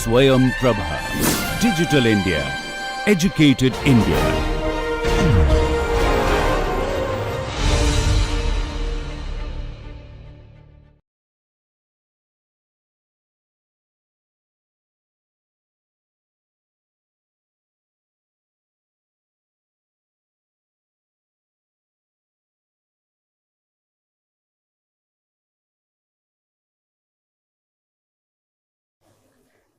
Swayam Prabha. Digital India. Educated India.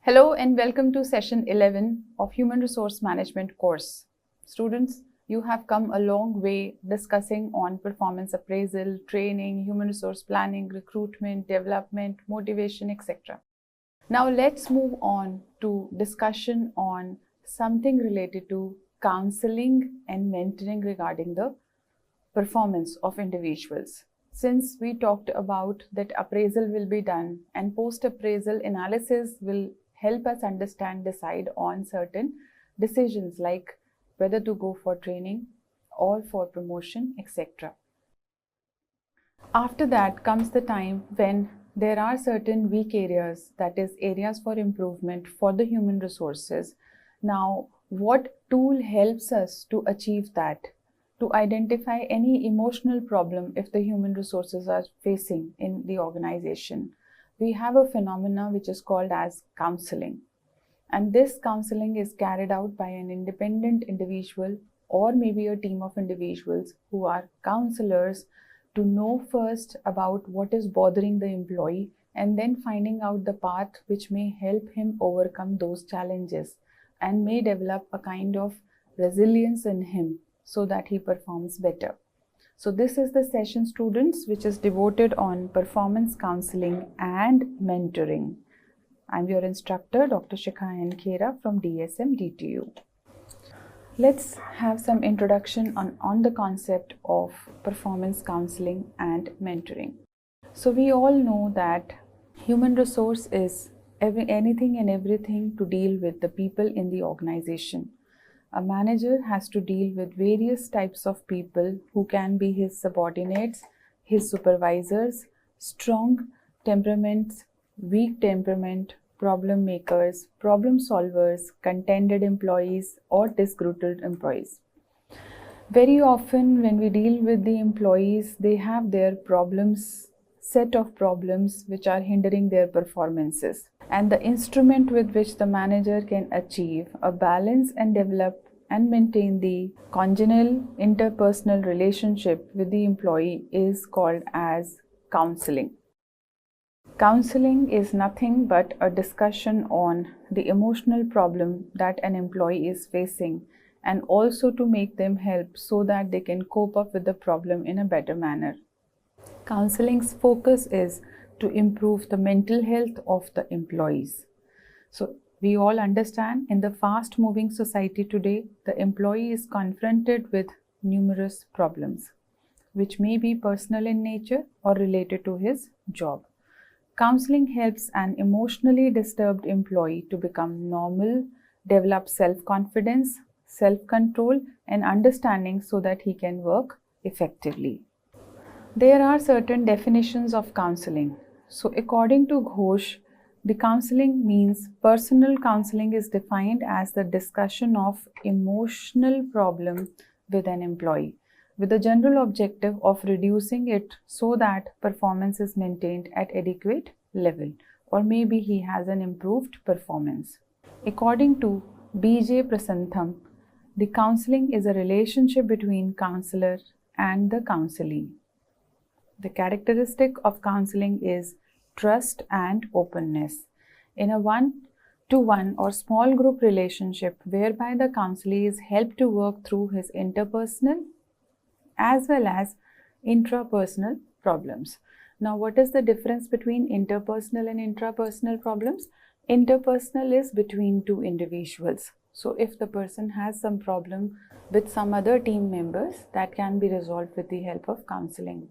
Hello and welcome to session 11 of Human Resource Management course. Students, you have come a long way discussing on performance appraisal, training, human resource planning, recruitment, development, motivation, etc. Now let's move on to discussion on something related to counseling and mentoring regarding the performance of individuals. Since we talked about that appraisal will be done and post-appraisal analysis will help us decide on certain decisions like whether to go for training or for promotion, etc. After that comes the time when there are certain weak areas, that is areas for improvement for the human resources. Now, what tool helps us to achieve that? To identify any emotional problem if the human resources are facing in the organization. We have a phenomena which is called as counseling. And this counseling is carried out by an independent individual or maybe a team of individuals who are counselors to know first about what is bothering the employee and then finding out the path which may help him overcome those challenges and may develop a kind of resilience in him so that he performs better. So this is the session, students, which is devoted on performance counseling and mentoring. I'm your instructor, Dr. Shikha and Khera from DSM DTU. Let's have some introduction on the concept of performance counseling and mentoring. So we all know that human resource is anything and everything to deal with the people in the organization. A manager has to deal with various types of people who can be his subordinates, his supervisors, strong temperaments, weak temperament, problem makers, problem solvers, contented employees, or disgruntled employees. Very often when we deal with the employees, they have their set of problems which are hindering their performances. And the instrument with which the manager can achieve a balance and develop and maintain the congenial interpersonal relationship with the employee is called as counseling. Counseling is nothing but a discussion on the emotional problem that an employee is facing and also to make them help so that they can cope up with the problem in a better manner. Counseling's focus is to improve the mental health of the employees. So we all understand in the fast moving society today, the employee is confronted with numerous problems, which may be personal in nature or related to his job. Counseling helps an emotionally disturbed employee to become normal, develop self-confidence, self-control and understanding so that he can work effectively. There are certain definitions of counseling. So according to Ghosh, the counseling means personal counseling is defined as the discussion of emotional problem with an employee with the general objective of reducing it so that performance is maintained at adequate level or maybe he has an improved performance. According to B.J. Prasantham, the counseling is a relationship between counselor and the counselee. The characteristic of counseling is trust and openness. In a one-to-one or small group relationship whereby the counselee is helped to work through his interpersonal as well as intrapersonal problems. Now, what is the difference between interpersonal and intrapersonal problems? Interpersonal is between two individuals. So, if the person has some problem with some other team members, that can be resolved with the help of counseling.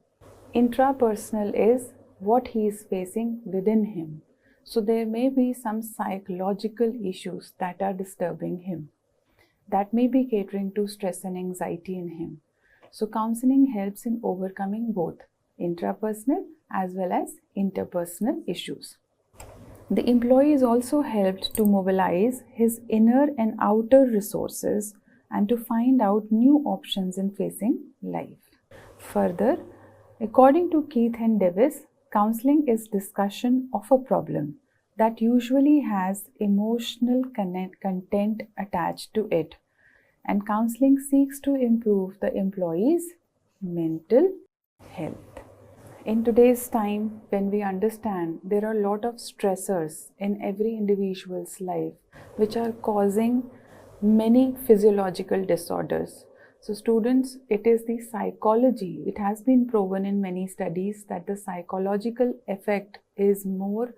Intrapersonal is what he is facing within him. So there may be some psychological issues that are disturbing him. That may be catering to stress and anxiety in him. So counseling helps in overcoming both intrapersonal as well as interpersonal issues. The employee is also helped to mobilize his inner and outer resources and to find out new options in facing life. Further, according to Keith and Davis, counseling is discussion of a problem that usually has emotional content attached to it, and counseling seeks to improve the employee's mental health. In today's time, when we understand there are a lot of stressors in every individual's life which are causing many physiological disorders. So students, it is the psychology. It has been proven in many studies that the psychological effect is more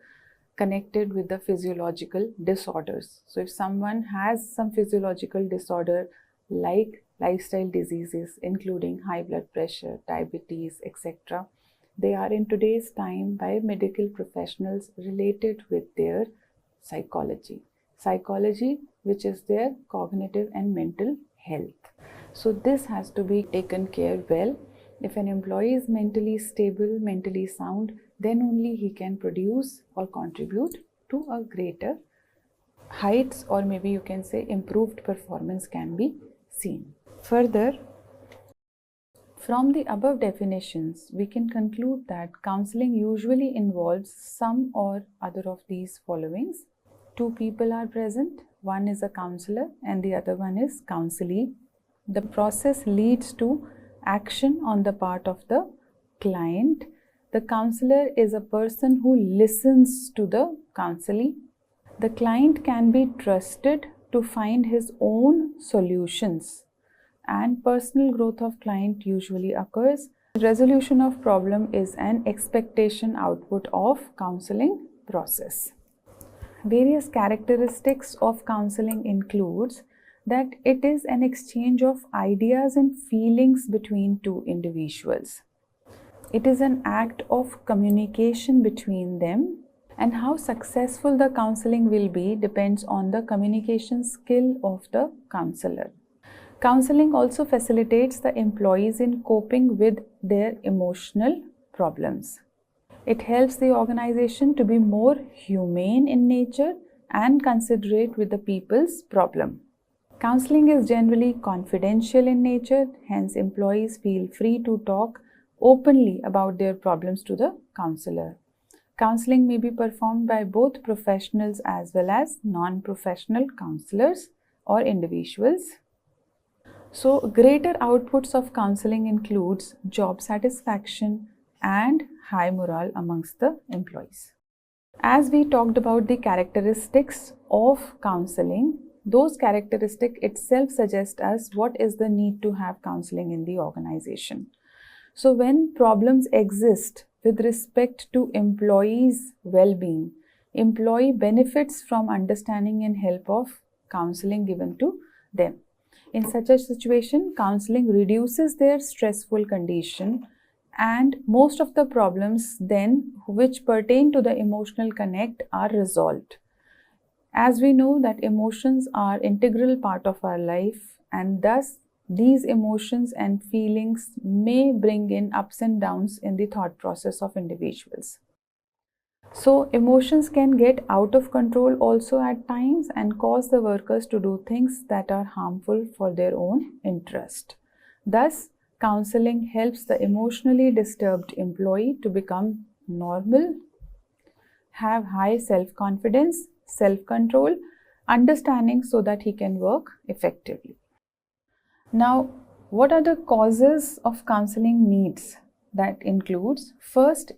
connected with the physiological disorders. So if someone has some physiological disorder like lifestyle diseases including high blood pressure, diabetes, etc., they are in today's time by medical professionals related with their psychology. Psychology, which is their cognitive and mental health. So this has to be taken care well. If an employee is mentally stable, mentally sound, then only he can produce or contribute to a greater heights, or maybe you can say improved performance can be seen. Further, from the above definitions, we can conclude that counseling usually involves some or other of these followings. Two people are present, one is a counselor and the other one is counselee. The process leads to action on the part of the client. The counselor is a person who listens to the counselee. The client can be trusted to find his own solutions, and personal growth of client usually occurs. Resolution of problem is an expectation output of counseling process. Various characteristics of counseling includes that it is an exchange of ideas and feelings between two individuals. It is an act of communication between them, and how successful the counseling will be depends on the communication skill of the counselor. Counseling also facilitates the employees in coping with their emotional problems. It helps the organization to be more humane in nature and considerate with the people's problem. Counseling is generally confidential in nature, hence employees feel free to talk openly about their problems to the counselor. Counseling may be performed by both professionals as well as non-professional counselors or individuals. So, greater outputs of counseling includes job satisfaction and high morale amongst the employees. As we talked about the characteristics of counseling, those characteristics itself suggest us what is the need to have counseling in the organization. So, when problems exist with respect to employees' well-being, employee benefits from understanding and help of counseling given to them. In such a situation, counseling reduces their stressful condition, and most of the problems then which pertain to the emotional connect are resolved. As we know that emotions are integral part of our life, and thus these emotions and feelings may bring in ups and downs in the thought process of individuals. So emotions can get out of control also at times and cause the workers to do things that are harmful for their own interest. Thus, counseling helps the emotionally disturbed employee to become normal, have high self-confidence, self-control, understanding so that he can work effectively. Now, what are the causes of counseling needs? That includes, first,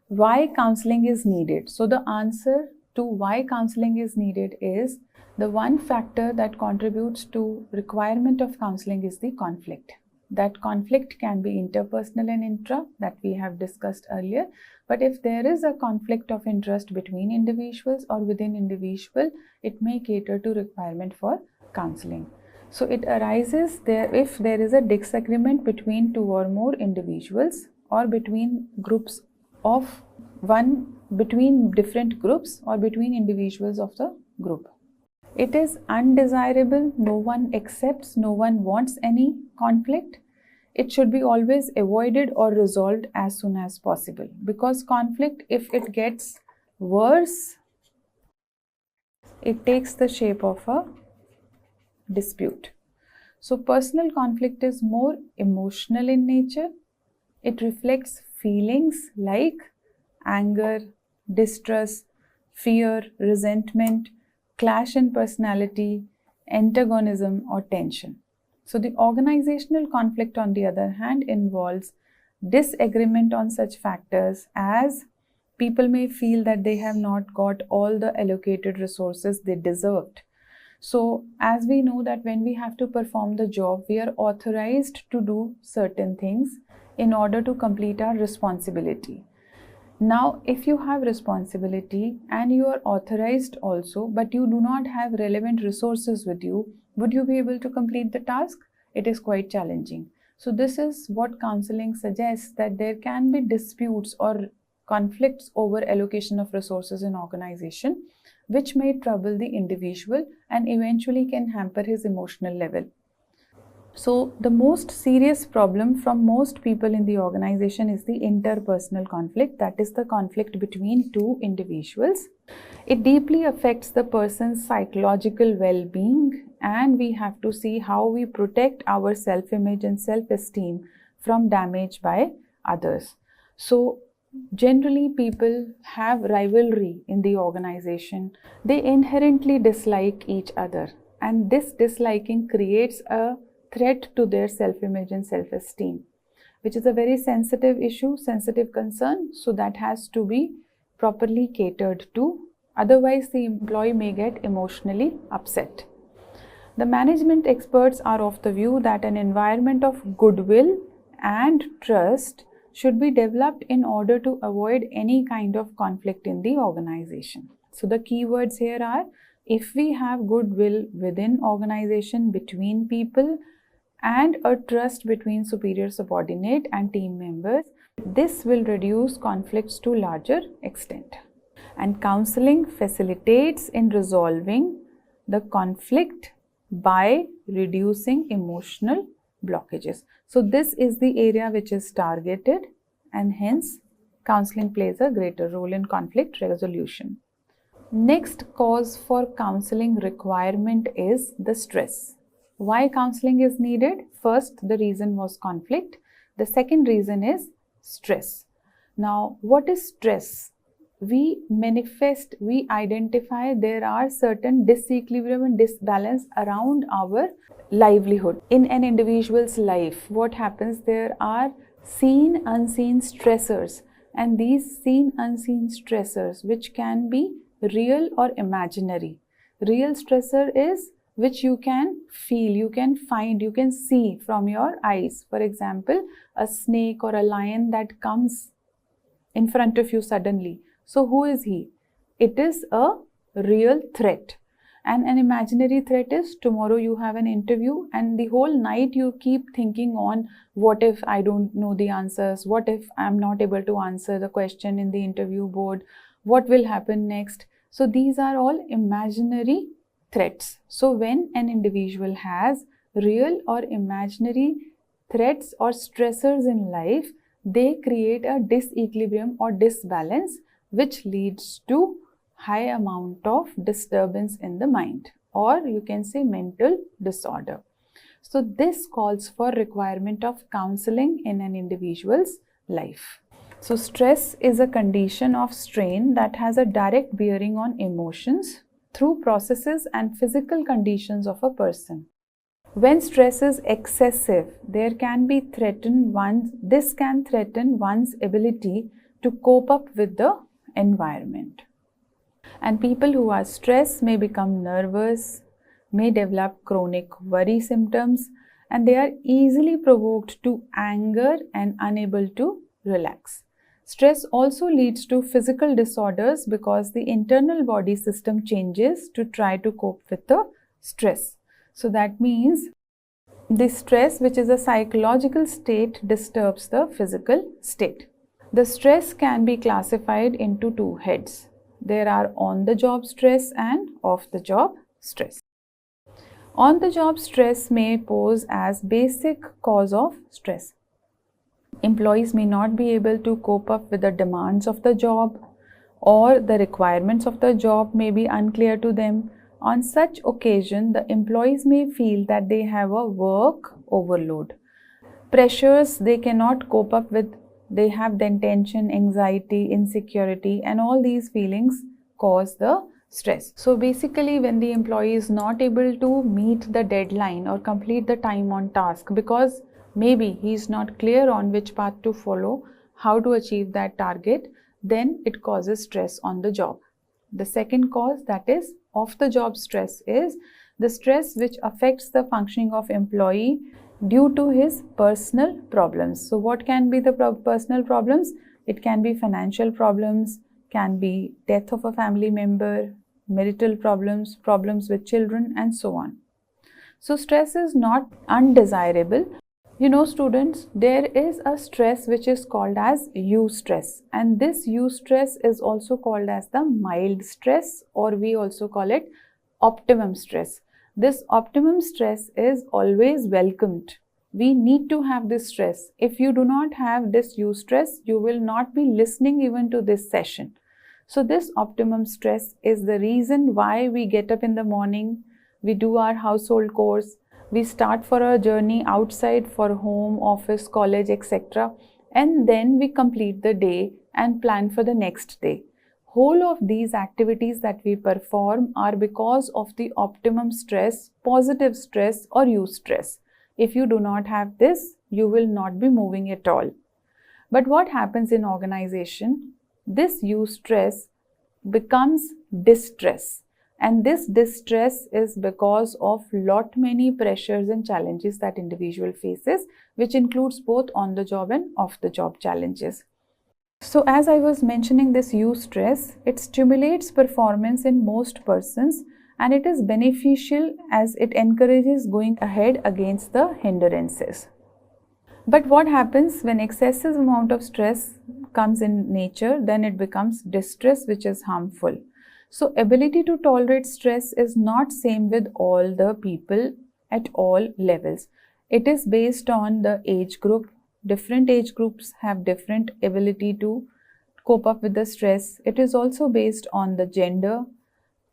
why counseling is needed. So the answer to why counseling is needed is the one factor that contributes to requirement of counseling is the conflict. That conflict can be interpersonal and intra, that we have discussed earlier. But if there is a conflict of interest between individuals or within individual, it may cater to requirement for counseling. So it arises there if there is a disagreement between two or more individuals or between groups of one, between different groups or between individuals of the group. It is undesirable, no one accepts, no one wants any conflict. It should be always avoided or resolved as soon as possible, because conflict, if it gets worse, it takes the shape of a dispute. So personal conflict is more emotional in nature. It reflects feelings like anger, distrust, fear, resentment, clash in personality, antagonism, or tension. So the organizational conflict, on the other hand, involves disagreement on such factors as people may feel that they have not got all the allocated resources they deserved. So as we know that when we have to perform the job, we are authorized to do certain things in order to complete our responsibility. Now, if you have responsibility and you are authorized also, but you do not have relevant resources with you, would you be able to complete the task? It is quite challenging. So this is what counseling suggests, that there can be disputes or conflicts over allocation of resources in organization, which may trouble the individual and eventually can hamper his emotional level. So the most serious problem from most people in the organization is the interpersonal conflict, that is the conflict between two individuals. It deeply affects the person's psychological well-being, and we have to see how we protect our self-image and self-esteem from damage by others. So generally people have rivalry in the organization. They inherently dislike each other, and this disliking creates a threat to their self-image and self-esteem, which is a very sensitive issue, sensitive concern, so that has to be properly catered to. Otherwise, the employee may get emotionally upset. The management experts are of the view that an environment of goodwill and trust should be developed in order to avoid any kind of conflict in the organization. So the keywords here are, if we have goodwill within organization between people and a trust between superior subordinate and team members, this will reduce conflicts to larger extent. And counseling facilitates in resolving the conflict by reducing emotional blockages. So this is the area which is targeted, and hence counseling plays a greater role in conflict resolution. Next cause for counseling requirement is the stress. Why counseling is needed? First, the reason was conflict. The second reason is stress. Now, what is stress? We manifest, we identify there are certain disequilibrium and disbalance around our livelihood. In an individual's life, what happens? There are seen, unseen stressors, and these seen, unseen stressors, which can be real or imaginary. Real stressor is which you can feel, you can find, you can see from your eyes. For example, a snake or a lion that comes in front of you suddenly. So who is he? It is a real threat. And an imaginary threat is, tomorrow you have an interview and the whole night you keep thinking on, what if I don't know the answers? What if I'm not able to answer the question in the interview board? What will happen next? So these are all imaginary threats. So when an individual has real or imaginary threats or stressors in life, they create a disequilibrium or disbalance, which leads to high amount of disturbance in the mind, or you can say mental disorder. So this calls for requirement of counseling in an individual's life. So stress is a condition of strain that has a direct bearing on emotions through processes and physical conditions of a person. When stress is excessive, this can threaten one's ability to cope up with the environment. And people who are stressed may become nervous, may develop chronic worry symptoms, and they are easily provoked to anger and unable to relax. Stress also leads to physical disorders because the internal body system changes to try to cope with the stress. So that means the stress, which is a psychological state, disturbs the physical state. The stress can be classified into two heads. There are on-the-job stress and off-the-job stress. On-the-job stress may pose as basic cause of stress. Employees may not be able to cope up with the demands of the job, or the requirements of the job may be unclear to them. On such occasion, the employees may feel that they have a work overload. Pressures they cannot cope up with. They have then tension, anxiety, insecurity, and all these feelings cause the stress. So basically, when the employee is not able to meet the deadline or complete the time on task because maybe he is not clear on which path to follow, how to achieve that target, then it causes stress on the job. The second cause, that is off the job stress, is the stress which affects the functioning of employee due to his personal problems. So what can be the personal problems? It can be financial problems, can be death of a family member, marital problems, problems with children, and so on. So stress is not undesirable. You know, students, there is a stress which is called as eustress, and this eustress is also called as the mild stress, or we also call it optimum stress. This optimum stress is always welcomed. We need to have this stress. If you do not have this eustress, you will not be listening even to this session. So this optimum stress is the reason why we get up in the morning, we do our household chores, we start for our journey outside for home, office, college, etc. And then we complete the day and plan for the next day. Whole of these activities that we perform are because of the optimum stress, positive stress, or eustress. If you do not have this, you will not be moving at all. But what happens in organization? This eustress becomes distress. And this distress is because of lot many pressures and challenges that individual faces, which includes both on the job and off the job challenges. So as I was mentioning, this eustress, it stimulates performance in most persons, and it is beneficial as it encourages going ahead against the hindrances. But what happens when excessive amount of stress comes in nature? Then it becomes distress, which is harmful. So ability to tolerate stress is not same with all the people at all levels. It is based on the age group. Different age groups have different ability to cope up with the stress. It is also based on the gender,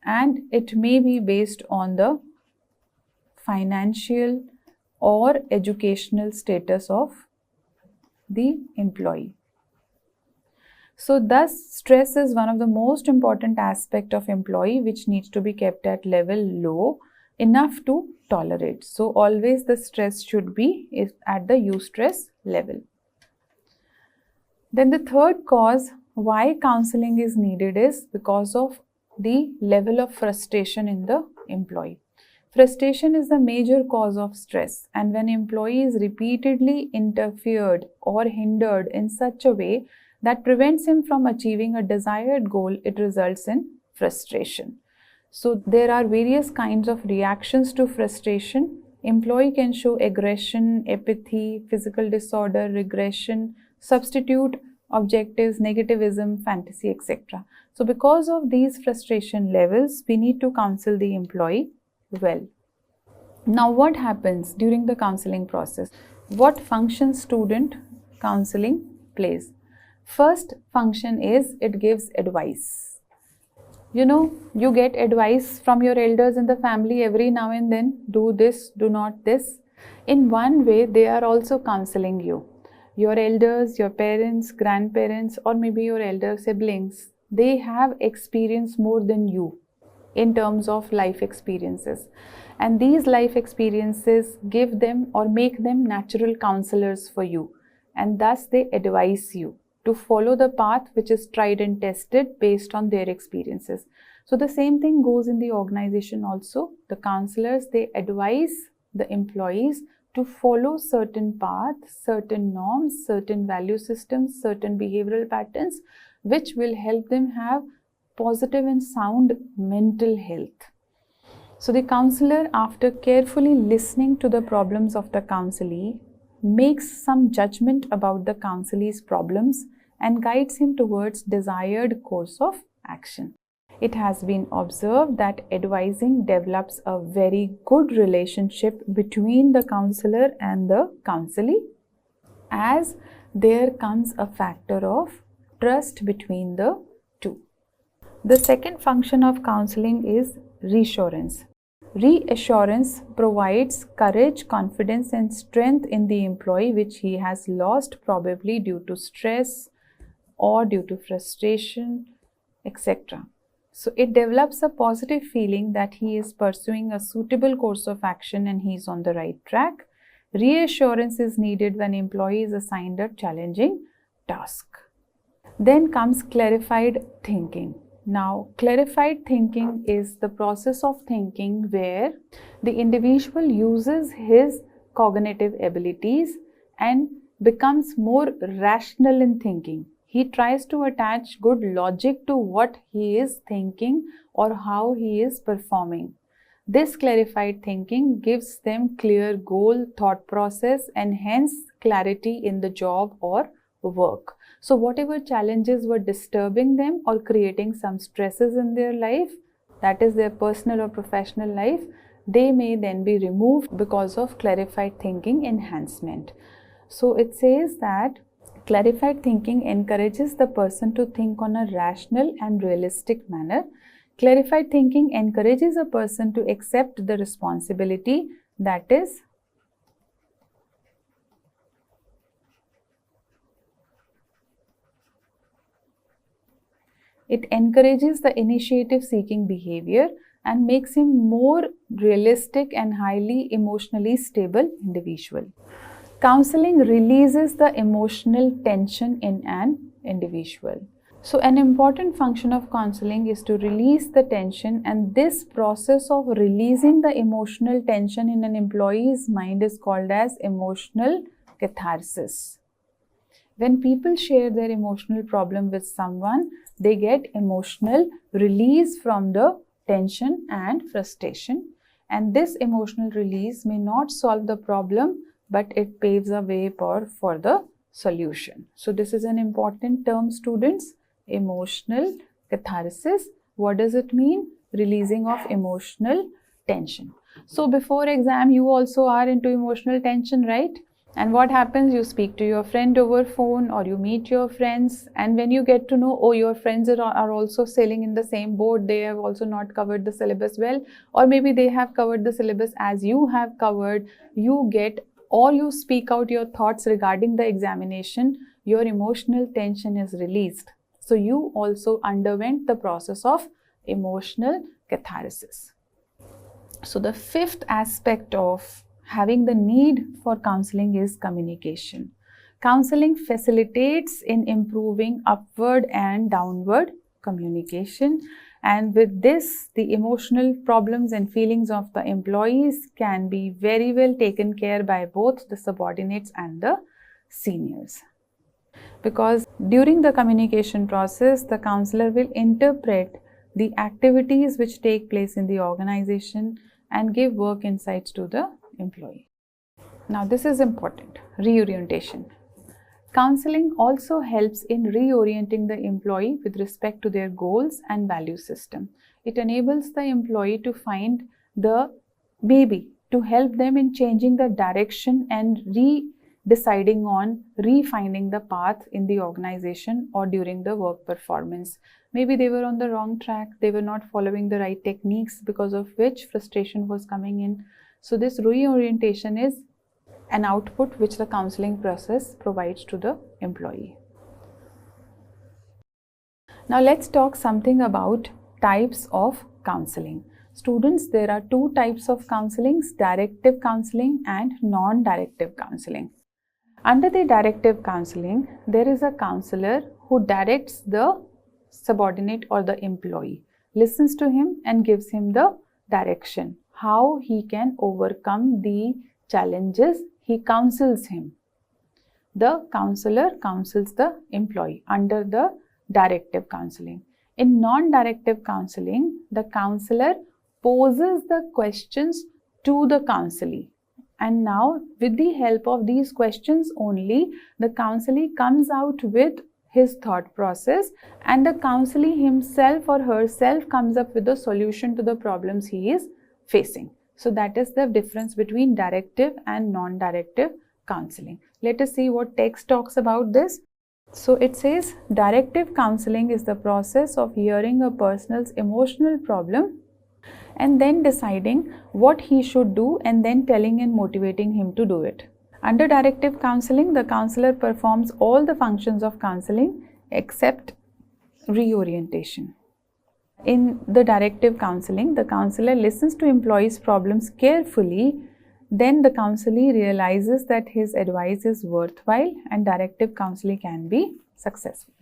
and it may be based on the financial or educational status of the employee. So thus, stress is one of the most important aspect of employee which needs to be kept at level low enough to tolerate. So always the stress should be at the eustress level. Then the third cause why counseling is needed is because of the level of frustration in the employee. Frustration is the major cause of stress, and when employee is repeatedly interfered or hindered in such a way that prevents him from achieving a desired goal, it results in frustration. So there are various kinds of reactions to frustration. Employee can show aggression, apathy, physical disorder, regression, substitute objectives, negativism, fantasy, etc. So because of these frustration levels, we need to counsel the employee well. Now what happens during the counseling process? What function student counseling plays? First function is it gives advice. You know, you get advice from your elders in the family every now and then. Do this, do not this. In one way, they are also counseling you. Your elders, your parents, grandparents, or maybe your elder siblings, they have experience more than you in terms of life experiences. And these life experiences give them or make them natural counselors for you. And thus they advise you to follow the path which is tried and tested based on their experiences. So the same thing goes in the organization also. The counselors, they advise the employees to follow certain paths, certain norms, certain value systems, certain behavioral patterns, which will help them have positive and sound mental health. So the counselor, after carefully listening to the problems of the counselee, makes some judgment about the counselee's problems and guides him towards desired course of action. It has been observed that advising develops a very good relationship between the counselor and the counselee, as there comes a factor of trust between the two. The second function of counseling is reassurance. Reassurance provides courage, confidence, and strength in the employee which he has lost probably due to stress or due to frustration, etc. So it develops a positive feeling that he is pursuing a suitable course of action and he is on the right track. Reassurance is needed when employee is assigned a challenging task. Then comes clarified thinking. Now, clarified thinking is the process of thinking where the individual uses his cognitive abilities and becomes more rational in thinking. He tries to attach good logic to what he is thinking or how he is performing. This clarified thinking gives them clear goal, thought process, and hence clarity in the job or work. So whatever challenges were disturbing them or creating some stresses in their life, that is their personal or professional life, they may then be removed because of clarified thinking enhancement. So it says that clarified thinking encourages the person to think on a rational and realistic manner. Clarified thinking encourages a person to accept the responsibility, that is, it encourages the initiative-seeking behavior and makes him more realistic and highly emotionally stable individual. Counseling releases the emotional tension in an individual. So an important function of counseling is to release the tension, and this process of releasing the emotional tension in an employee's mind is called as emotional catharsis. When people share their emotional problem with someone, they get emotional release from the tension and frustration. And this emotional release may not solve the problem, but it paves a way for the solution. So this is an important term, students. Emotional catharsis. What does it mean? Releasing of emotional tension. So before exam, you also are into emotional tension, right? And what happens? You speak to your friend over phone or you meet your friends, and when you get to know, oh, your friends are also sailing in the same boat, they have also not covered the syllabus well, or maybe they have covered the syllabus as you have covered, you get, or you speak out your thoughts regarding the examination, your emotional tension is released. So you also underwent the process of emotional catharsis. So the fifth aspect of having the need for counseling is communication. Counseling facilitates in improving upward and downward communication, and with this, the emotional problems and feelings of the employees can be very well taken care by both the subordinates and the seniors. Because during the communication process, the counselor will interpret the activities which take place in the organization and give work insights to the employee. Now this is important, reorientation. Counseling also helps in reorienting the employee with respect to their goals and value system. It enables the employee to find to help them in changing the direction and deciding on refinding the path in the organization or during the work performance. Maybe they were on the wrong track, they were not following the right techniques, because of which frustration was coming in. So this reorientation is an output which the counseling process provides to the employee. Now let's talk something about types of counseling. Students, there are two types of counseling: directive counseling and non-directive counseling. Under the directive counseling, there is a counselor who directs the subordinate or the employee, listens to him and gives him the direction, how he can overcome the challenges. He counsels him. The counselor counsels the employee under the directive counseling. In non-directive counseling, the counselor poses the questions to the counselee. And now, with the help of these questions only, the counselee comes out with his thought process, and the counselee himself or herself comes up with a solution to the problems he is facing. So that is the difference between directive and non-directive counseling. Let us see what text talks about this. So it says directive counseling is the process of hearing a person's emotional problem and then deciding what he should do and then telling and motivating him to do it. Under directive counseling, the counselor performs all the functions of counseling except reorientation. In the directive counseling, the counselor listens to employees' problems carefully. Then the counselee realizes that his advice is worthwhile and directive counseling can be successful.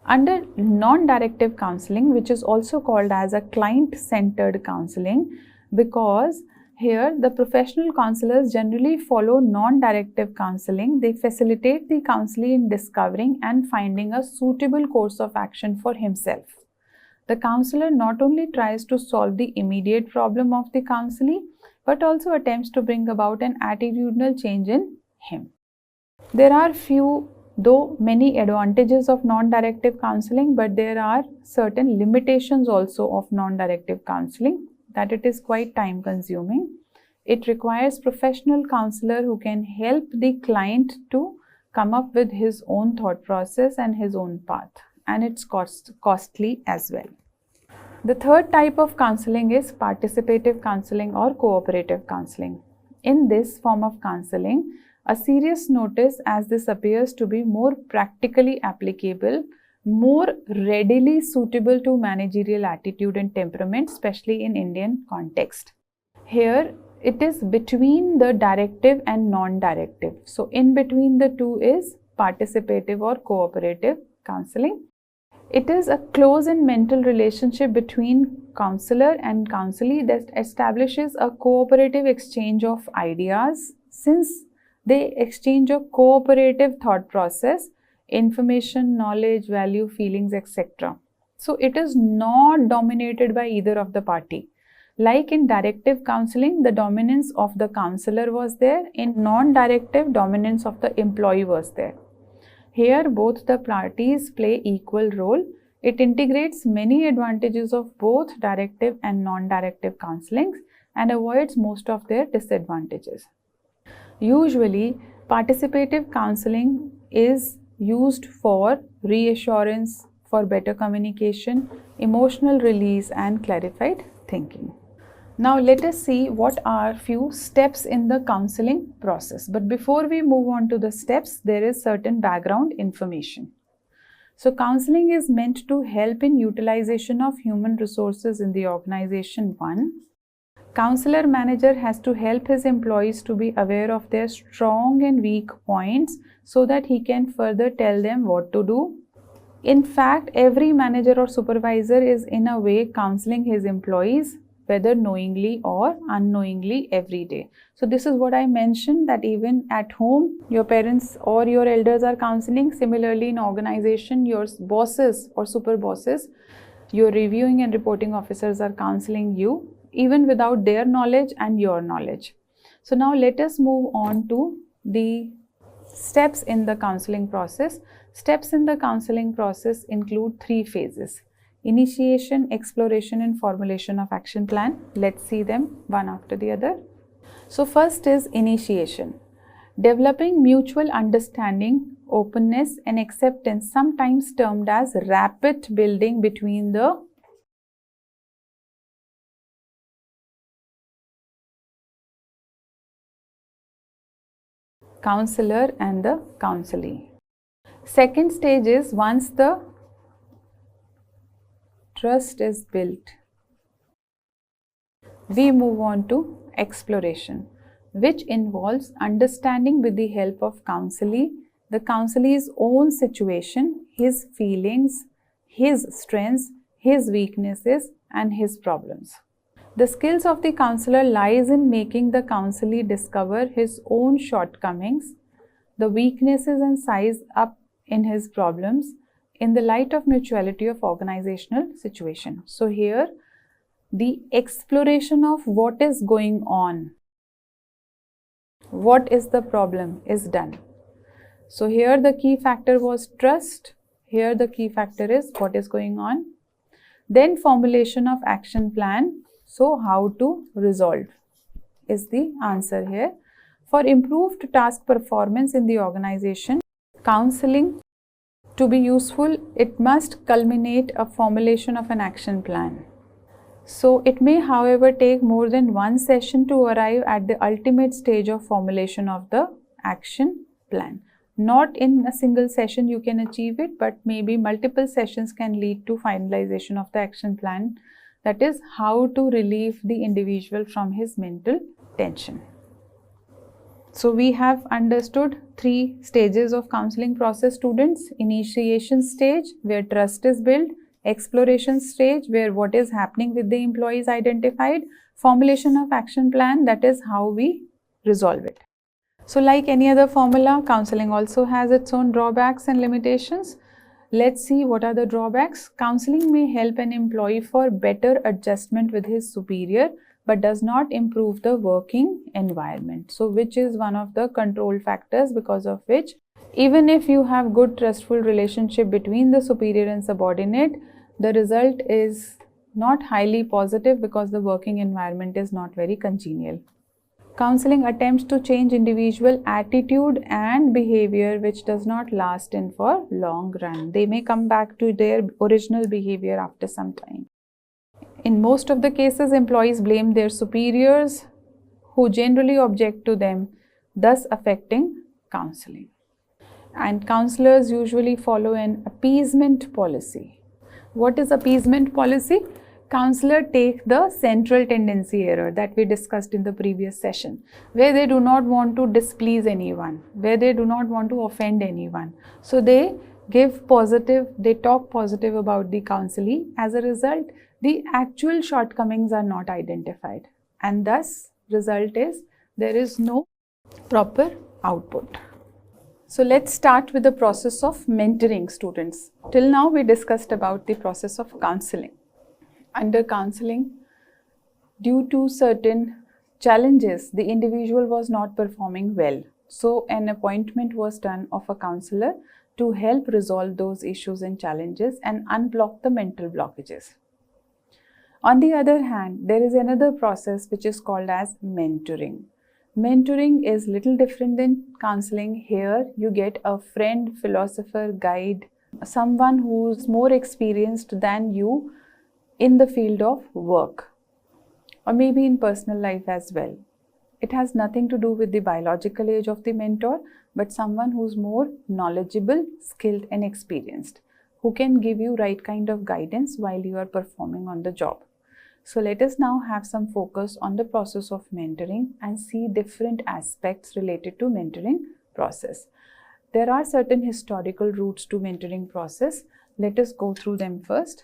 Under non-directive counseling, which is also called as a client-centered counseling, because here the professional counselors generally follow non-directive counseling. They facilitate the counselee in discovering and finding a suitable course of action for himself. The counselor not only tries to solve the immediate problem of the counselee, but also attempts to bring about an attitudinal change in him. There are though many advantages of non-directive counseling, but there are certain limitations also of non-directive counseling, that it is quite time consuming. It requires professional counselor who can help the client to come up with his own thought process and his own path, and it's costly as well. The third type of counseling is participative counseling or cooperative counseling. In this form of counseling, a serious notice, as this appears to be more practically applicable, more readily suitable to managerial attitude and temperament, especially in Indian context. Here, it is between the directive and non-directive. So, in between the two is participative or cooperative counseling. It is a close and mental relationship between counselor and counselee that establishes a cooperative exchange of ideas. Since they exchange a cooperative thought process, information, knowledge, value, feelings, etc. So it is not dominated by either of the party. Like in directive counseling, the dominance of the counselor was there. In non-directive, dominance of the employee was there. Here, both the parties play equal role. It integrates many advantages of both directive and non-directive counselings and avoids most of their disadvantages. Usually, participative counseling is used for reassurance, for better communication, emotional release, and clarified thinking. Now, let us see what are few steps in the counseling process. But before we move on to the steps, there is certain background information. So, counseling is meant to help in utilization of human resources in the organization. 1. Counselor manager has to help his employees to be aware of their strong and weak points so that he can further tell them what to do. In fact, every manager or supervisor is in a way counseling his employees, whether knowingly or unknowingly, every day. So this is what I mentioned, that even at home, your parents or your elders are counseling. Similarly, in organization, your bosses or super bosses, your reviewing and reporting officers are counseling you, even without their knowledge and your knowledge. So now let us move on to the steps in the counseling process. Steps in the counseling process include 3 phases: initiation, exploration, and formulation of action plan. Let's see them one after the other. So first is initiation. Developing mutual understanding, openness, and acceptance, sometimes termed as rapid building between the counselor and the counselee. Second stage is once the trust is built, we move on to exploration, which involves understanding with the help of counselee the counselee's own situation, his feelings, his strengths, his weaknesses, and his problems. The skills of the counselor lies in making the counselee discover his own shortcomings, the weaknesses, and size up in his problems in the light of mutuality of organizational situation. So here, the exploration of what is going on, what is the problem, is done. So here the key factor was trust. Here the key factor is what is going on. Then formulation of action plan. So how to resolve is the answer here. For improved task performance in the organization, counseling To be useful, it must culminate a formulation of an action plan. So it may, however, take more than one session to arrive at the ultimate stage of formulation of the action plan. Not in a single session you can achieve it, but maybe multiple sessions can lead to finalization of the action plan. That is how to relieve the individual from his mental tension. So we have understood 3 stages of counseling process, students. Initiation stage, where trust is built. Exploration stage, where what is happening with the employee is identified. Formulation of action plan, that is how we resolve it. So like any other formula, counseling also has its own drawbacks and limitations. Let's see what are the drawbacks. Counseling may help an employee for better adjustment with his superior, but does not improve the working environment. So which is one of the control factors because of which even if you have good trustful relationship between the superior and subordinate, the result is not highly positive because the working environment is not very congenial. Counseling attempts to change individual attitude and behavior which does not last in for long run. They may come back to their original behavior after some time. In most of the cases, employees blame their superiors who generally object to them, thus affecting counseling. And counselors usually follow an appeasement policy. What is appeasement policy? Counselor take the central tendency error that we discussed in the previous session, where they do not want to displease anyone, where they do not want to offend anyone. So they give positive, they talk positive about the counselee. As a result, the actual shortcomings are not identified, and thus result is there is no proper output. So let's start with the process of mentoring students. Till now we discussed about the process of counseling. Under counseling, due to certain challenges, the individual was not performing well. So an appointment was done of a counselor to help resolve those issues and challenges and unblock the mental blockages. On the other hand, there is another process which is called as mentoring. Mentoring is little different than counseling. Here you get a friend, philosopher, guide, someone who's more experienced than you in the field of work or maybe in personal life as well. It has nothing to do with the biological age of the mentor, but someone who's more knowledgeable, skilled and experienced, who can give you right kind of guidance while you are performing on the job. So let us now have some focus on the process of mentoring and see different aspects related to mentoring process. There are certain historical roots to mentoring process. Let us go through them first.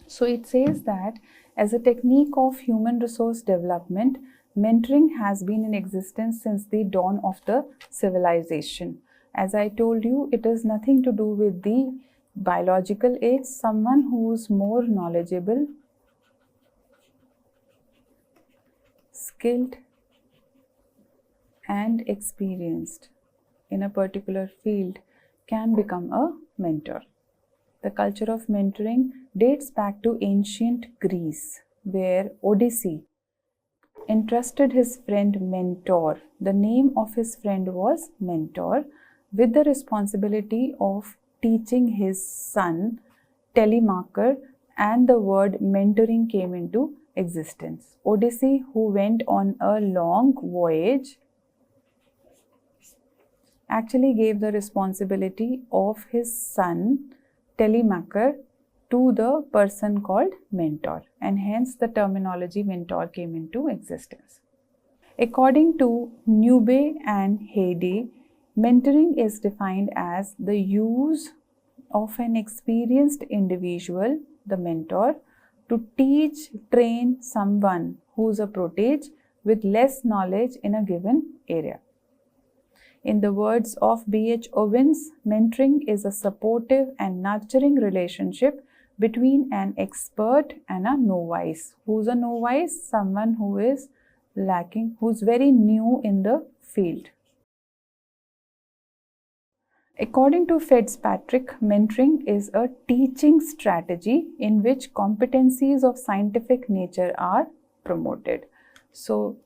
So it says that as a technique of human resource development, mentoring has been in existence since the dawn of the civilization. As I told you, it has nothing to do with the biological age. Someone who is more knowledgeable, skilled and experienced in a particular field can become a mentor. The culture of mentoring dates back to ancient Greece, where Odyssey entrusted his friend Mentor, the name of his friend was Mentor, with the responsibility of teaching his son Telemachus, and the word mentoring came into existence. Odyssey, who went on a long voyage, actually gave the responsibility of his son Telemachus to the person called Mentor, and hence the terminology mentor came into existence. According to Newby and Heide, mentoring is defined as the use of an experienced individual, the mentor, to teach, train someone who is a protege with less knowledge in a given area. In the words of B.H. Owens, mentoring is a supportive and nurturing relationship between an expert and a novice. Who's a novice? Someone who is lacking, who's very new in the field. According to Fitzpatrick, mentoring is a teaching strategy in which competencies of scientific nature are promoted. So,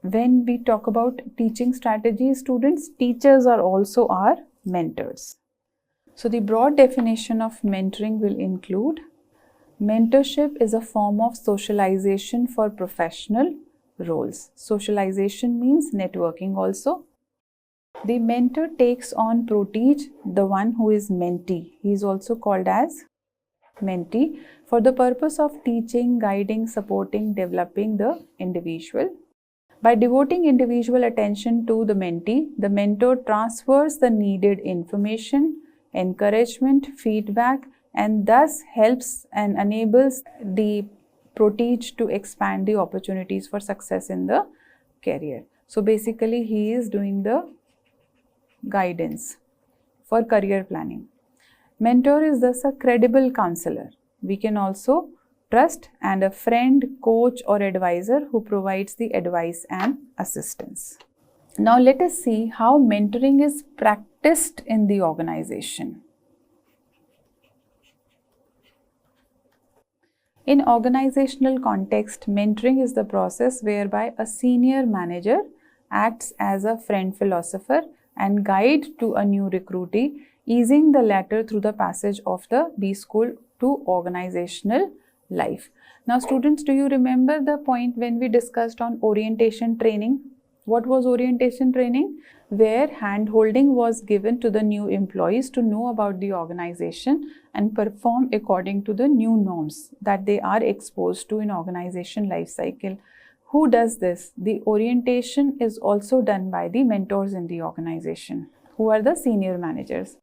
when we talk about teaching strategies, students, teachers are also our mentors. So the broad definition of mentoring will include: mentorship is a form of socialization for professional roles. Socialization means networking also. The mentor takes on protege, the one who is mentee. He is also called as mentee, for the purpose of teaching, guiding, supporting, developing the individual. By devoting individual attention to the mentee, the mentor transfers the needed information, encouragement, feedback, and thus helps and enables the protege to expand the opportunities for success in the career. So basically, he is doing the guidance for career planning. Mentor is thus a credible counselor. We can also trust, and a friend, coach, or advisor who provides the advice and assistance. Now let us see how mentoring is practiced in the organization. In organizational context, mentoring is the process whereby a senior manager acts as a friend philosopher and guide to a new recruitee, easing the latter through the passage of the B school to organizational life. Now students, do you remember the point when we discussed on orientation training? What was orientation training? Where hand-holding was given to the new employees to know about the organization and perform according to the new norms that they are exposed to in organization life cycle. Who does this? The orientation is also done by the mentors in the organization, who are the senior managers.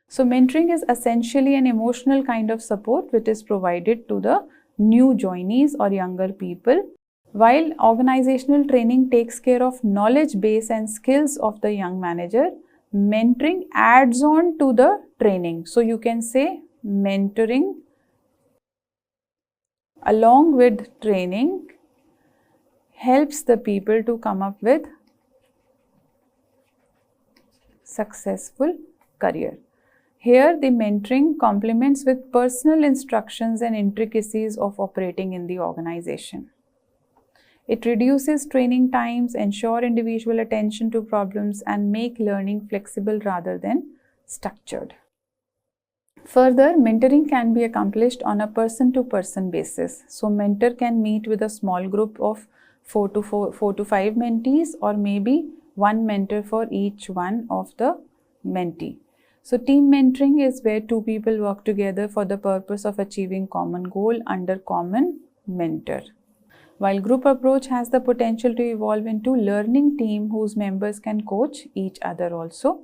So mentoring is essentially an emotional kind of support which is provided to the new joinees or younger people. While organizational training takes care of knowledge base and skills of the young manager, mentoring adds on to the training. So you can say mentoring along with training helps the people to come up with successful career. Here, the mentoring complements with personal instructions and intricacies of operating in the organization. It reduces training times, ensure individual attention to problems, and make learning flexible rather than structured. Further, mentoring can be accomplished on a person-to-person basis. So, mentor can meet with a small group of 4 to 5 mentees, or maybe one mentor for each one of the mentee. So team mentoring is where two people work together for the purpose of achieving common goal under common mentor. While group approach has the potential to evolve into learning team whose members can coach each other also.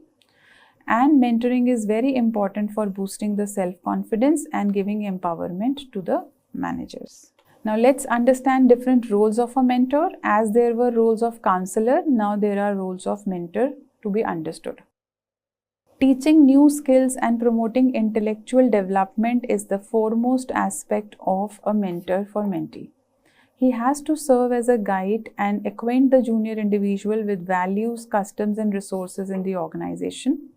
And mentoring is very important for boosting the self-confidence and giving empowerment to the managers. Now let's understand different roles of a mentor. As there were roles of counselor, now there are roles of mentor to be understood. Teaching new skills and promoting intellectual development is the foremost aspect of a mentor for mentee. He has to serve as a guide and acquaint the junior individual with values, customs, and resources in the organization.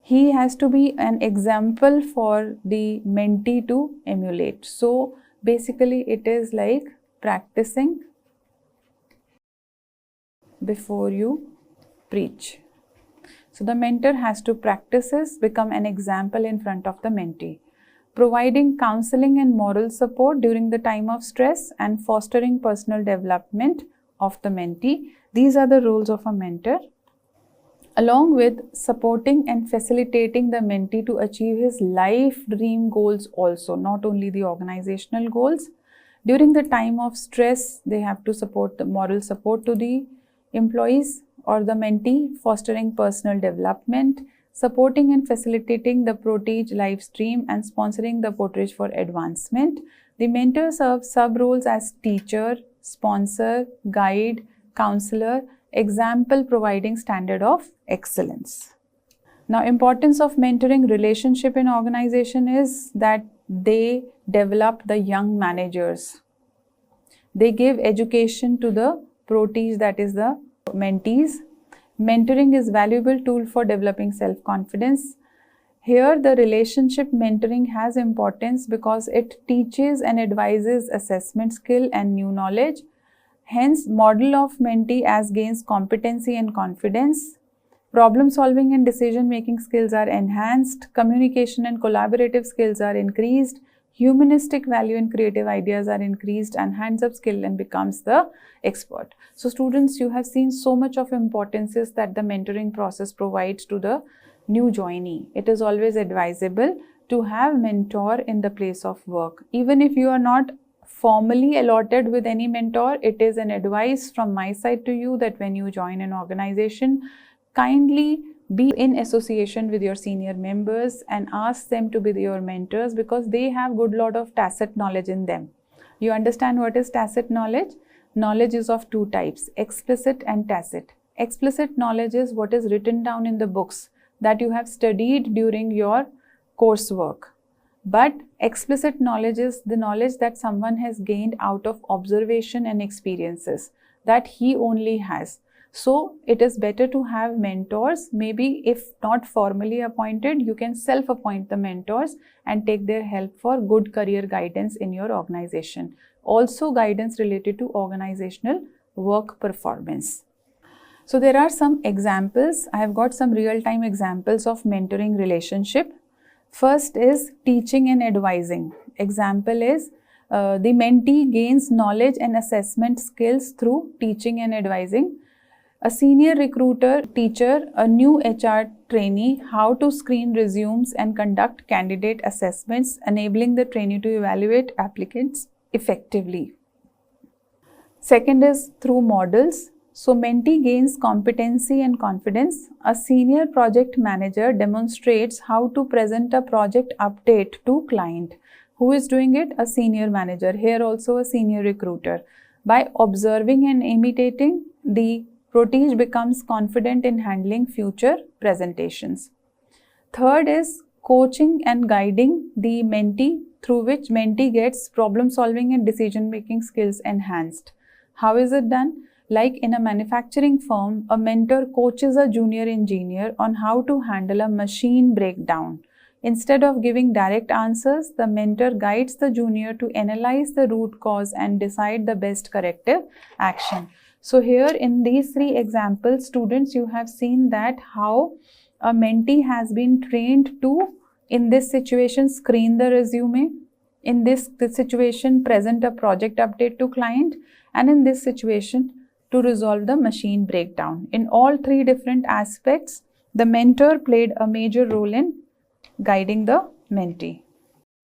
He has to be an example for the mentee to emulate. So basically it is like practicing before you preach. So the mentor has to practice, become an example in front of the mentee, providing counseling and moral support during the time of stress and fostering personal development of the mentee. These are the roles of a mentor, along with supporting and facilitating the mentee to achieve his life dream goals also, not only the organizational goals. During the time of stress, they have to support the moral support to the employees or the mentee, fostering personal development, supporting and facilitating the protege life stream, and sponsoring the portage for advancement. The mentor serves sub-roles as teacher, sponsor, guide, counselor, example, providing standard of excellence. Now, importance of mentoring relationship in organization is that they develop the young managers. They give education to the protege, that is the mentees. Mentoring is valuable tool for developing self-confidence. Here, the relationship mentoring has importance because it teaches and advises assessment skill and new knowledge. Hence, model of mentee as gains competency and confidence. Problem solving and decision making skills are enhanced, communication and collaborative skills are increased, humanistic value and creative ideas are increased, and hands-up skill and becomes the expert. So students, you have seen so much of importances that the mentoring process provides to the new joinee. It is always advisable to have mentor in the place of work. Even if you are not formally allotted with any mentor, it is an advice from my side to you that when you join an organization, kindly be in association with your senior members and ask them to be your mentors, because they have good lot of tacit knowledge in them. You understand what is tacit knowledge? Knowledge is of two types, explicit and tacit. Explicit knowledge is what is written down in the books that you have studied during your coursework. But explicit knowledge is the knowledge that someone has gained out of observation and experiences that he only has. So it is better to have mentors. Maybe if not formally appointed, you can self-appoint the mentors and take their help for good career guidance in your organization. Also guidance related to organizational work performance. So there are some examples. I have got some real-time examples of mentoring relationship. First is teaching and advising. Example is the mentee gains knowledge and assessment skills through teaching and advising. A senior recruiter teacher a new HR trainee how to screen resumes and conduct candidate assessments, enabling the trainee to evaluate applicants effectively. Second is through models. So mentee gains competency and confidence. A senior project manager demonstrates how to present a project update to client. Who is doing it? A senior manager. Here also a senior recruiter. By observing and imitating, the protege becomes confident in handling future presentations. Third is coaching and guiding the mentee, through which mentee gets problem solving and decision making skills enhanced. How is it done? Like in a manufacturing firm, a mentor coaches a junior engineer on how to handle a machine breakdown. Instead of giving direct answers, the mentor guides the junior to analyze the root cause and decide the best corrective action. So here in these three examples, students, you have seen that how a mentee has been trained to, in this situation, screen the resume, in this situation, present a project update to client, and in this situation, to resolve the machine breakdown. In all three different aspects, the mentor played a major role in guiding the mentee.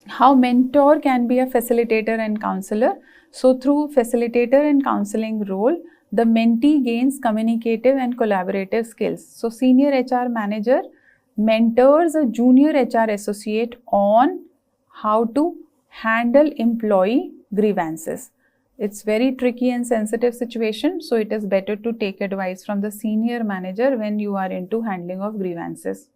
How mentor can be a facilitator and counselor? So through facilitator and counseling role, the mentee gains communicative and collaborative skills. So senior HR manager mentors a junior HR associate on how to handle employee grievances. It's very tricky and sensitive situation, so it is better to take advice from the senior manager when you are into handling of grievances.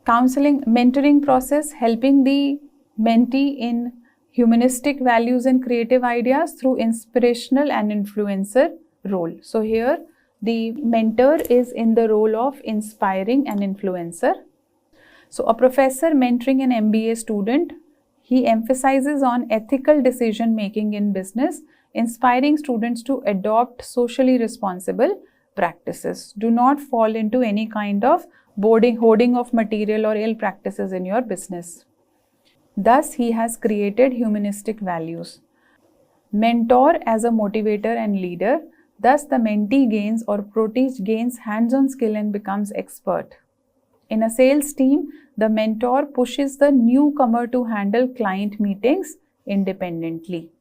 Counseling, mentoring process, helping the mentee in humanistic values and creative ideas through inspirational and influencer role. So here the mentor is in the role of inspiring an influencer. So a professor mentoring an MBA student, he emphasizes on ethical decision making in business, inspiring students to adopt socially responsible practices. Do not fall into any kind of hoarding of material or ill practices in your business. Thus, he has created humanistic values. Mentor as a motivator and leader. Thus, the mentee gains or protege gains hands-on skill and becomes expert. In a sales team, the mentor pushes the newcomer to handle client meetings independently.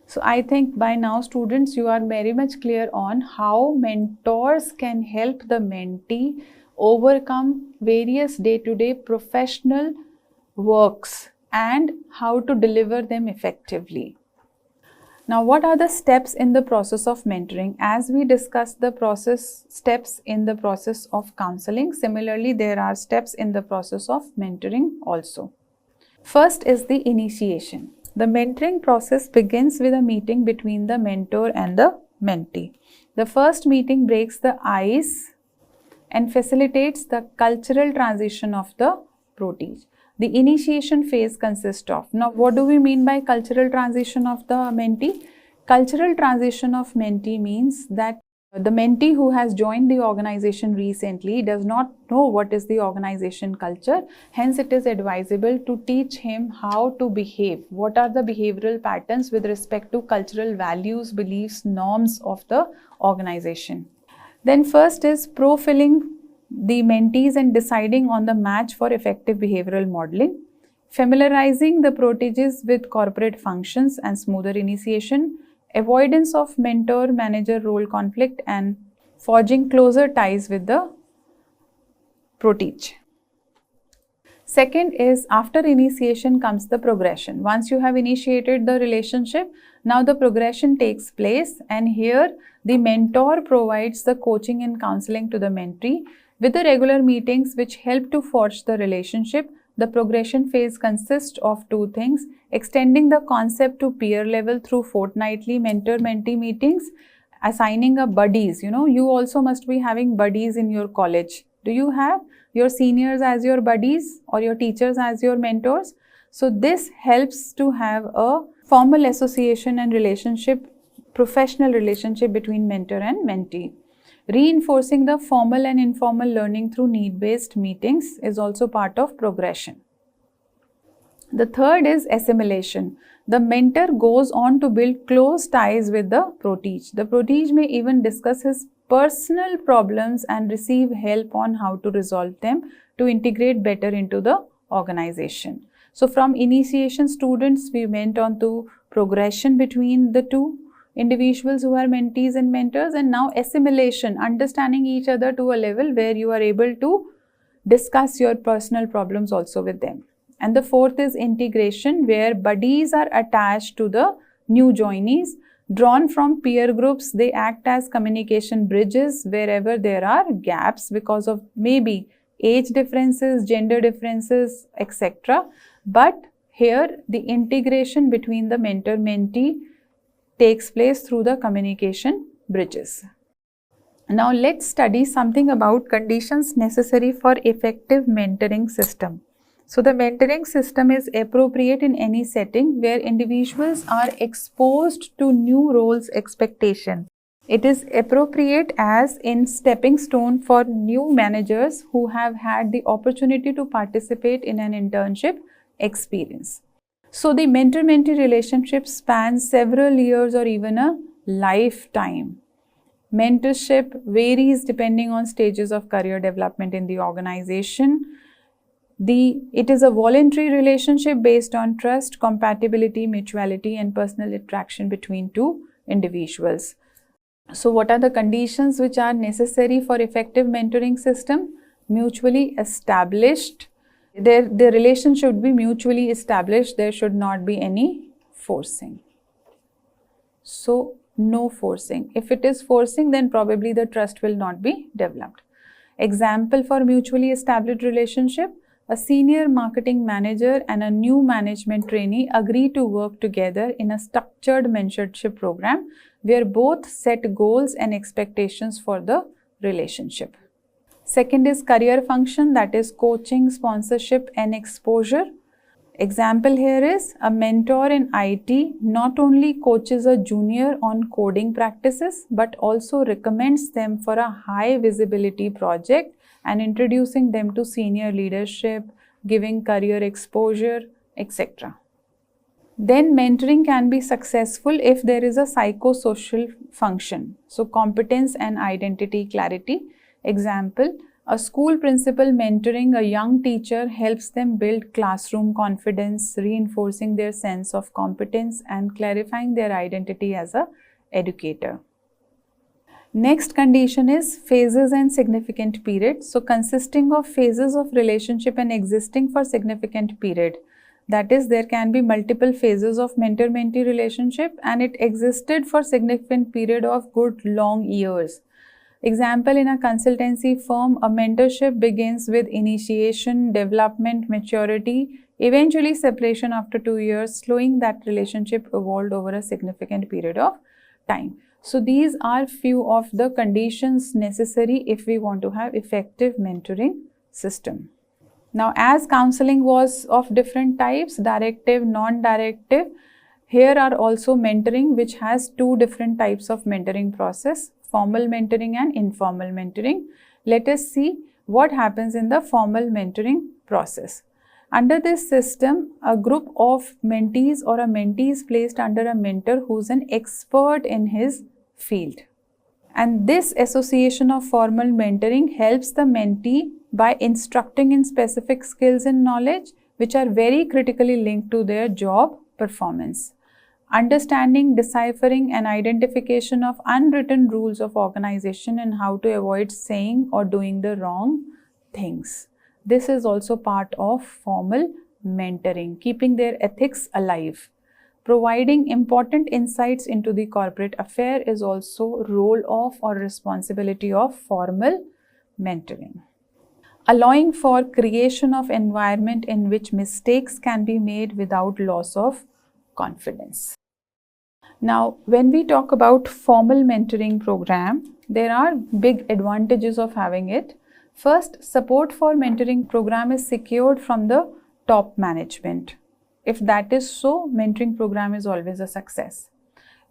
So I think by now, students, you are very much clear on how mentors can help the mentee overcome various day-to-day professional works and how to deliver them effectively. Now, what are the steps in the process of mentoring? As we discussed the steps in the process of counseling, similarly, there are steps in the process of mentoring also. First is the initiation. The mentoring process begins with a meeting between the mentor and the mentee. The first meeting breaks the ice and facilitates the cultural transition of the protege. The initiation phase consists of, now what do we mean by cultural transition of the mentee? Cultural transition of mentee means that The mentee who has joined the organization recently does not know what is the organization culture. Hence, it is advisable to teach him how to behave. What are the behavioral patterns with respect to cultural values, beliefs, norms of the organization. Then first is profiling the mentees and deciding on the match for effective behavioral modeling. Familiarizing the proteges with corporate functions and smoother initiation. Avoidance of mentor-manager role conflict and forging closer ties with the protege. Second is after initiation comes the progression. Once you have initiated the relationship, now the progression takes place, and here the mentor provides the coaching and counseling to the mentee with the regular meetings which help to forge the relationship. The progression phase consists of two things: extending the concept to peer level through fortnightly mentor-mentee meetings, assigning a buddies. You also must be having buddies in your college. Do you have your seniors as your buddies or your teachers as your mentors? So this helps to have a formal association and relationship, professional relationship between mentor and mentee. Reinforcing the formal and informal learning through need-based meetings is also part of progression. The third is assimilation. The mentor goes on to build close ties with the protege. The protege may even discuss his personal problems and receive help on how to resolve them to integrate better into the organization. So from initiation students, we went on to progression between the two individuals who are mentees and mentors, and now assimilation, understanding each other to a level where you are able to discuss your personal problems also with them. And the fourth is integration, where buddies are attached to the new joinees. Drawn from peer groups, they act as communication bridges wherever there are gaps because of maybe age differences, gender differences, etc. But here the integration between the mentor-mentee takes place through the communication bridges. Now let's study something about conditions necessary for effective mentoring system. So the mentoring system is appropriate in any setting where individuals are exposed to new roles expectation. It is appropriate as in stepping stone for new managers who have had the opportunity to participate in an internship experience. So the mentor-mentee relationship spans several years or even a lifetime. Mentorship varies depending on stages of career development in the organization. It is a voluntary relationship based on trust, compatibility, mutuality, and personal attraction between two individuals. So what are the conditions which are necessary for effective mentoring system? Mutually established. The relation should be mutually established. There should not be any forcing. So no forcing. If it is forcing, then probably the trust will not be developed. Example for mutually established relationship: a senior marketing manager and a new management trainee agree to work together in a structured mentorship program where both set goals and expectations for the relationship. Second is career function, that is coaching, sponsorship, and exposure. Example here is a mentor in IT not only coaches a junior on coding practices but also recommends them for a high visibility project and introducing them to senior leadership, giving career exposure, etc. Then mentoring can be successful if there is a psychosocial function. So competence and identity clarity. Example, a school principal mentoring a young teacher helps them build classroom confidence, reinforcing their sense of competence and clarifying their identity as an educator. Next condition is phases and significant period. So consisting of phases of relationship and existing for significant period. That is, there can be multiple phases of mentor-mentee relationship and it existed for significant period of good long years. Example, in a consultancy firm, a mentorship begins with initiation, development, maturity, eventually separation after 2 years, slowing that relationship evolved over a significant period of time. So these are few of the conditions necessary if we want to have effective mentoring system. Now, as counseling was of different types, directive, non-directive, here are also mentoring which has two different types of mentoring process. formal mentoring and informal mentoring. Let us see what happens in the formal mentoring process. Under this system, a group of mentees or a mentee is placed under a mentor who's an expert in his field. And this association of formal mentoring helps the mentee by instructing in specific skills and knowledge which are very critically linked to their job performance. Understanding, deciphering and identification of unwritten rules of organization and how to avoid saying or doing the wrong things. This is also part of formal mentoring, keeping their ethics alive. Providing important insights into the corporate affair is also role of or responsibility of formal mentoring. Allowing for creation of environment in which mistakes can be made without loss of confidence. Now, when we talk about formal mentoring program, there are big advantages of having it. First, support for mentoring program is secured from the top management. If that is so, mentoring program is always a success.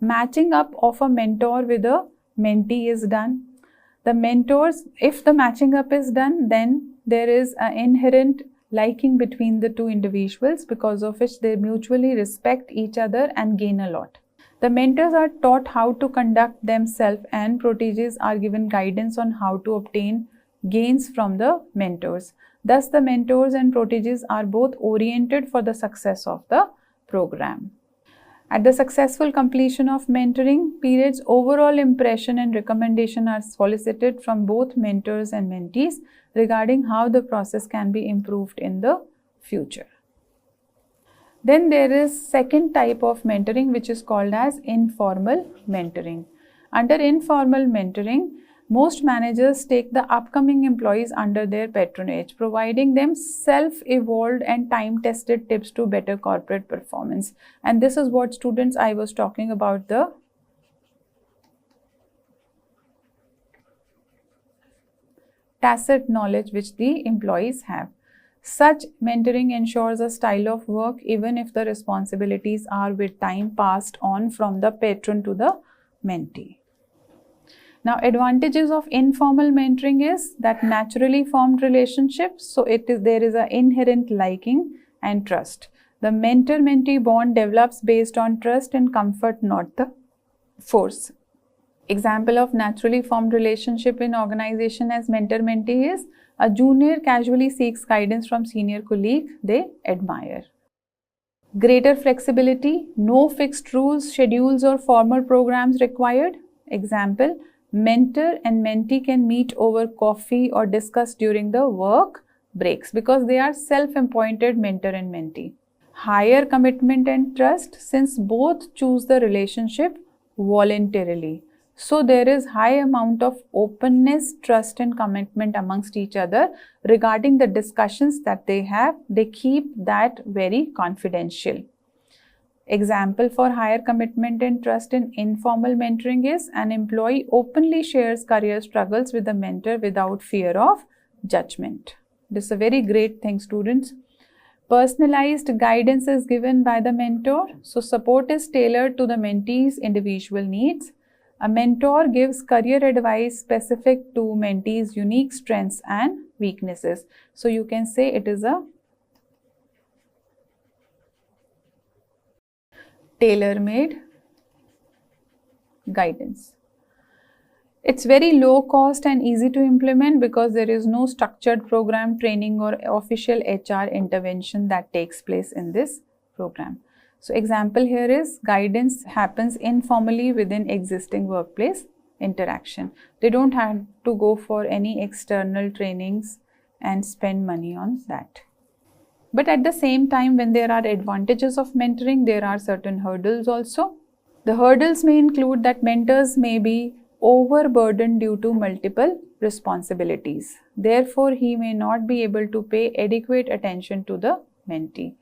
Matching up of a mentor with a mentee is done. The mentors, if the matching up is done, then there is an inherent liking between the two individuals, because of which they mutually respect each other and gain a lot. The mentors are taught how to conduct themselves and proteges are given guidance on how to obtain gains from the mentors. Thus, the mentors and proteges are both oriented for the success of the program. At the successful completion of mentoring periods, overall impression and recommendation are solicited from both mentors and mentees regarding how the process can be improved in the future. Then there is second type of mentoring, which is called as informal mentoring. Under informal mentoring, most managers take the upcoming employees under their patronage, providing them self-evolved and time-tested tips to better corporate performance. And this is what, students, I was talking about, the tacit knowledge which the employees have. Such mentoring ensures a style of work even if the responsibilities are with time passed on from the patron to the mentee. Now, advantages of informal mentoring is that naturally formed relationships. So, there is an inherent liking and trust. The mentor-mentee bond develops based on trust and comfort, not the force. Example of naturally formed relationship in organization as mentor-mentee is a junior casually seeks guidance from senior colleague they admire. Greater flexibility, no fixed rules, schedules or formal programs required. Example, mentor and mentee can meet over coffee or discuss during the work breaks because they are self-appointed mentor and mentee. Higher commitment and trust since both choose the relationship voluntarily. So there is high amount of openness, trust and commitment amongst each other regarding the discussions that they have. They keep that very confidential. Example for higher commitment and trust in informal mentoring is an employee openly shares career struggles with the mentor without fear of judgment. This is a very great thing, students. Personalized guidance is given by the mentor. So support is tailored to the mentee's individual needs. A mentor gives career advice specific to mentee's unique strengths and weaknesses. So you can say it is a tailor-made guidance. It's very low cost and easy to implement because there is no structured program, training or official HR intervention that takes place in this program. So example here is guidance happens informally within existing workplace interaction. They don't have to go for any external trainings and spend money on that. But at the same time, when there are advantages of mentoring, there are certain hurdles also. The hurdles may include that mentors may be overburdened due to multiple responsibilities. Therefore, he may not be able to pay adequate attention to the mentee.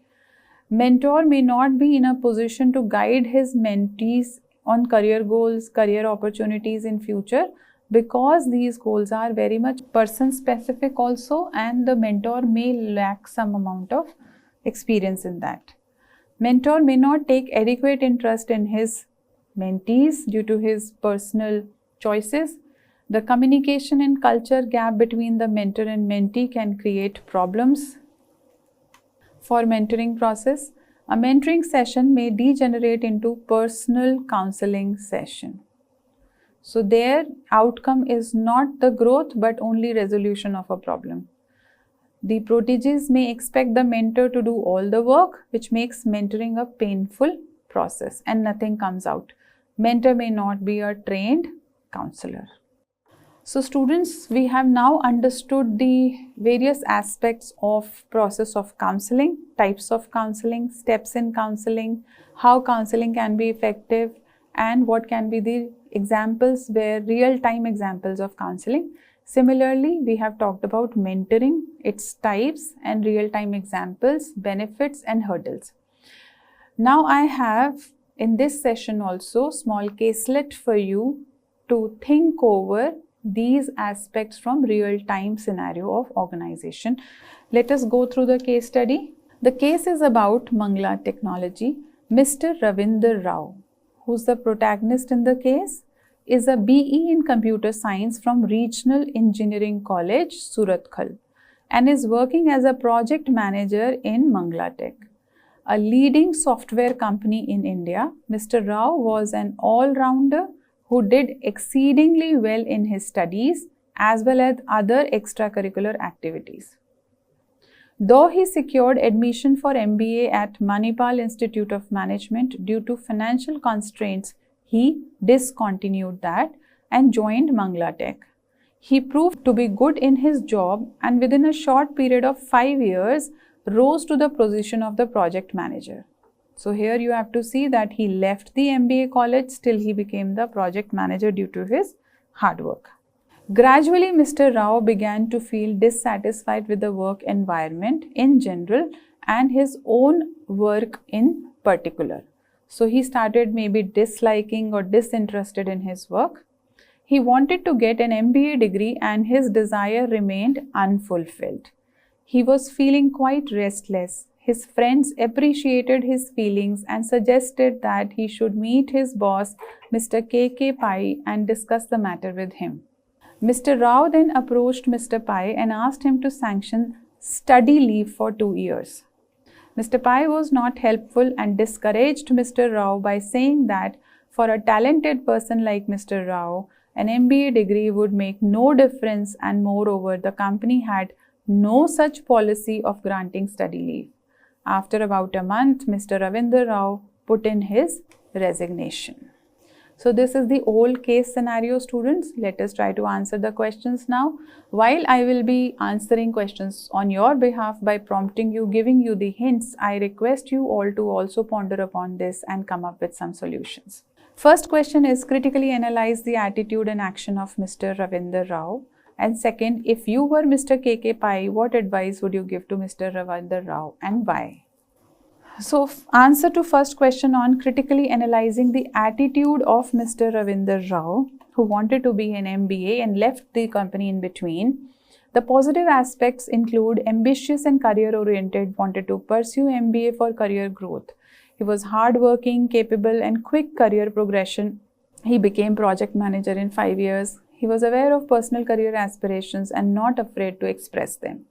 Mentor may not be in a position to guide his mentees on career goals, career opportunities in future because these goals are very much person specific also, and the mentor may lack some amount of experience in that. Mentor may not take adequate interest in his mentees due to his personal choices. The communication and culture gap between the mentor and mentee can create problems for mentoring process. A mentoring session may degenerate into personal counseling session. So their outcome is not the growth but only resolution of a problem. The proteges may expect the mentor to do all the work, which makes mentoring a painful process and nothing comes out. Mentor may not be a trained counselor. So students, we have now understood the various aspects of process of counseling, types of counseling, steps in counseling, how counseling can be effective, and what can be the examples where real-time examples of counseling. Similarly, we have talked about mentoring, its types and real-time examples, benefits and hurdles. Now I have in this session also small caselet for you to think over these aspects from real-time scenario of organization. Let us go through the case study. The case is about Mangla Technology. Mr. Ravinder Rao, who's the protagonist in the case, is a BE in Computer Science from Regional Engineering College, Surathkal, and is working as a project manager in Mangla Tech, a leading software company in India. Mr. Rao was an all-rounder who did exceedingly well in his studies as well as other extracurricular activities. Though he secured admission for MBA at Manipal Institute of Management, due to financial constraints, he discontinued that and joined Mangla Tech. He proved to be good in his job and within a short period of 5 years rose to the position of the project manager. So here you have to see that he left the MBA college, still he became the project manager due to his hard work. Gradually, Mr. Rao began to feel dissatisfied with the work environment in general and his own work in particular. So he started maybe disliking or disinterested in his work. He wanted to get an MBA degree and his desire remained unfulfilled. He was feeling quite restless. His friends appreciated his feelings and suggested that he should meet his boss, Mr. K.K. Pai, and discuss the matter with him. Mr. Rao then approached Mr. Pai and asked him to sanction study leave for 2 years. Mr. Pai was not helpful and discouraged Mr. Rao by saying that for a talented person like Mr. Rao, an MBA degree would make no difference, and moreover, the company had no such policy of granting study leave. After about a month, Mr. Ravinder Rao put in his resignation. So this is the old case scenario, students. Let us try to answer the questions now. While I will be answering questions on your behalf by prompting you, giving you the hints, I request you all to also ponder upon this and come up with some solutions. First question is, critically analyze the attitude and action of Mr. Ravinder Rao. And second, if you were Mr. K.K. Pai, what advice would you give to Mr. Ravinder Rao and why? So, answer to first question on critically analyzing the attitude of Mr. Ravinder Rao, who wanted to be an MBA and left the company in between. The positive aspects include ambitious and career-oriented, wanted to pursue MBA for career growth. He was hardworking, capable and quick career progression. He became project manager in 5 years. He was aware of personal career aspirations and not afraid to express them.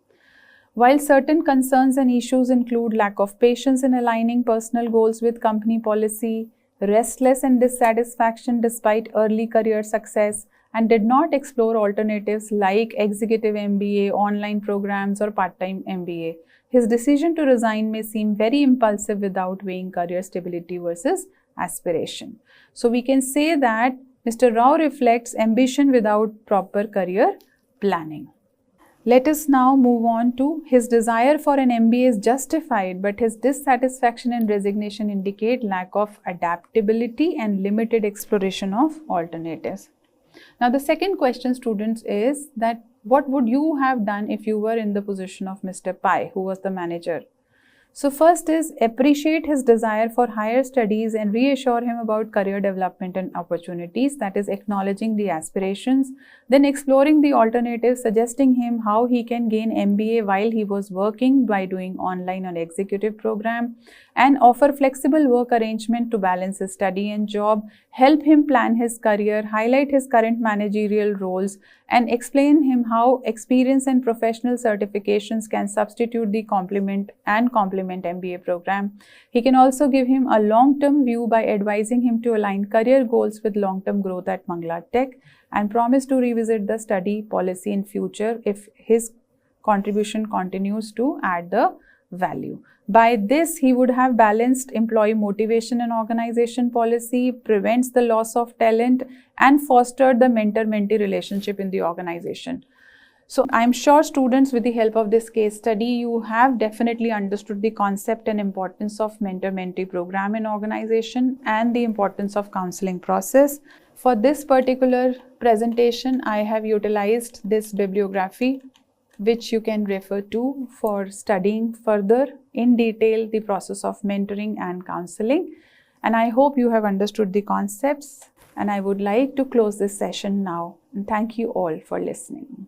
While certain concerns and issues include lack of patience in aligning personal goals with company policy, restless and dissatisfaction despite early career success, and did not explore alternatives like executive MBA, online programs or part-time MBA, his decision to resign may seem very impulsive without weighing career stability versus aspiration. So we can say that Mr. Rao reflects ambition without proper career planning. Let us now move on to his desire for an MBA is justified, but his dissatisfaction and resignation indicate lack of adaptability and limited exploration of alternatives. Now the second question, students, is that what would you have done if you were in the position of Mr. Pai, who was the manager? So first is appreciate his desire for higher studies and reassure him about career development and opportunities, that is acknowledging the aspirations, then exploring the alternatives, suggesting him how he can gain MBA while he was working by doing online or executive program, and offer flexible work arrangement to balance his study and job, help him plan his career, highlight his current managerial roles, and explain him how experience and professional certifications can substitute the complement MBA program. He can also give him a long-term view by advising him to align career goals with long-term growth at Mangla Tech, and promise to revisit the study policy in future if his contribution continues to add the value. By this, he would have balanced employee motivation and organization policy, prevents the loss of talent, and fostered the mentor-mentee relationship in the organization. So I'm sure students, with the help of this case study, you have definitely understood the concept and importance of mentor-mentee program in organization and the importance of counseling process. For this particular presentation, I have utilized this bibliography, which you can refer to for studying further in detail the process of mentoring and counseling. And I hope you have understood the concepts, and I would like to close this session now. And thank you all for listening.